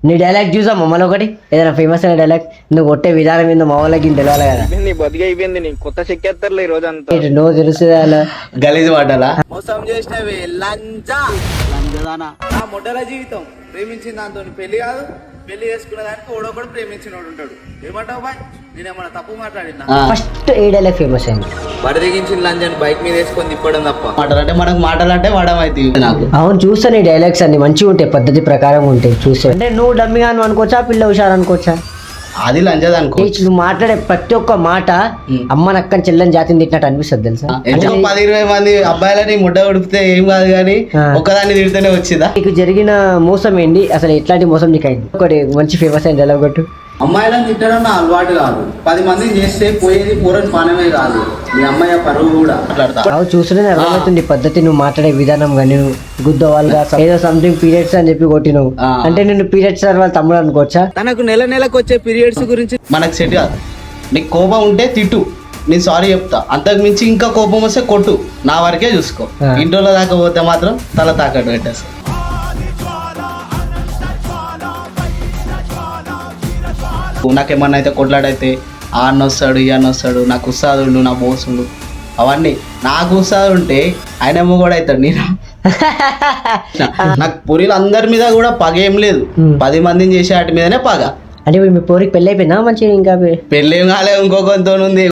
నీ డైలాగ్ చూసా మమ్మల్ని ఒకటి ఏదైనా ఫేమస్ అయిన డైలాగ్ నువ్వు కొట్టే విధానం ఏందో మా వాళ్ళకి తెలియాలి కదా. నీ బతికి అయిపోయింది, నీ కొత్త చెక్కేస్తారులే ఈ రోజంతా. నువ్వు తెలుసు గలీజ్ మాటలా మోసం చేసినవి లంజదానా. నా మొడ్డల జీవితం ప్రేమించిన దాంతో పెళ్లి కాదు, పెళ్లి చేసుకున్న దానికి ఓడొకడు ప్రేమించినోడు ఉంటాడు. ఏమంటావు బాయ్, నేనేమన్నా తప్పు మాట్లాడినా? ఫస్ట్ ఏ డైలాగ్ ఫేమస్ అయింది? బడదిగించిన లంజని బైక్ మీద వేసుకొని తిప్పడం తప్ప. మాటలంటే మనకు మాటలంటే వాడమైతే నాకు. అవును చూస్తాను ఈ డైలాగ్స్ అన్ని మంచిగా ఉంటాయి, పద్ధతి ప్రకారం ఉంటాయి చూస్తే. అంటే నువ్వు డమ్మి గాను అనుకోవచ్చా, పిల్ల హుషారు అనుకోవచ్చా? అది లంజది అనుకో. నువ్వు మాట్లాడే ప్రతి ఒక్క మాట అమ్మ నక్కని చెల్లని జాతిని తిట్టినట్టు అనిపిస్తుంది తెలుసా. ఎంతో 10-20 మంది అబ్బాయిలని ముడ్డ ఉడిపితే ఏం కాదు కానీ ఒక్కదాన్ని తిడితేనే వచ్చిందా? నీకు జరిగిన మోసం ఏంటి, అసలు ఎట్లాంటి మోసం నీకు అయింది? ఒకటి మంచి ఫేమస్ అయిన డైలాగ్ కొట్టు. అమ్మాయిలను తిట్టడం నా అలవాటు కాదు, 10 మందిని చేస్తే పోయేది పూరని పానమే కాదు, మీ అమ్మాయి పరువు కూడా. మాట్లాడతా అవి చూస్తేనే అర్థమవుతుంది పద్ధతి, నువ్వు మాట్లాడే విధానం కానీ నువ్వు గుద్దవాళ్ళుగా ఏదో సంథింగ్ పీరియడ్స్ అని చెప్పి కొట్టినవు అంటే నేను పీరియడ్స్ సార్ వాళ్ళ తమ్ముడు అనుకోవచ్చా? తనకు నెలకు వచ్చే పీరియడ్స్ గురించి మనకు సెట్ కాదు. నీకు కోపం ఉంటే తిట్టు, నేను సారీ చెప్తా. అంతకు మించి ఇంకా కోపం వస్తే కొట్టు, నా వరకే చూసుకో. ఇంట్లో దాకా పోతే మాత్రం తల తాకట్టు పెట్టేస్తా. నాకేమన్నా అయితే కొట్లాడైతే ఆ అన్న వస్తాడు, ఈ అన్న వస్తాడు, నాకు ఉస్తాదుడు, నా బోసుడు, అవన్నీ నాకు ఉస్తాదు ఉంటే ఆయనేమో కూడా అవుతాడు. నేను నాకు పొరిలు అందరి మీద కూడా పగ ఏం లేదు, 10 మందిని చేసే వాటి మీదనే పగ. అంటే ఇప్పుడు మీ పోరికి పెళ్ళి అయిపోయిందా మంచిగా? ఇంకా పెళ్ళేం కాలే, ఇంకొకరితో ఉంది.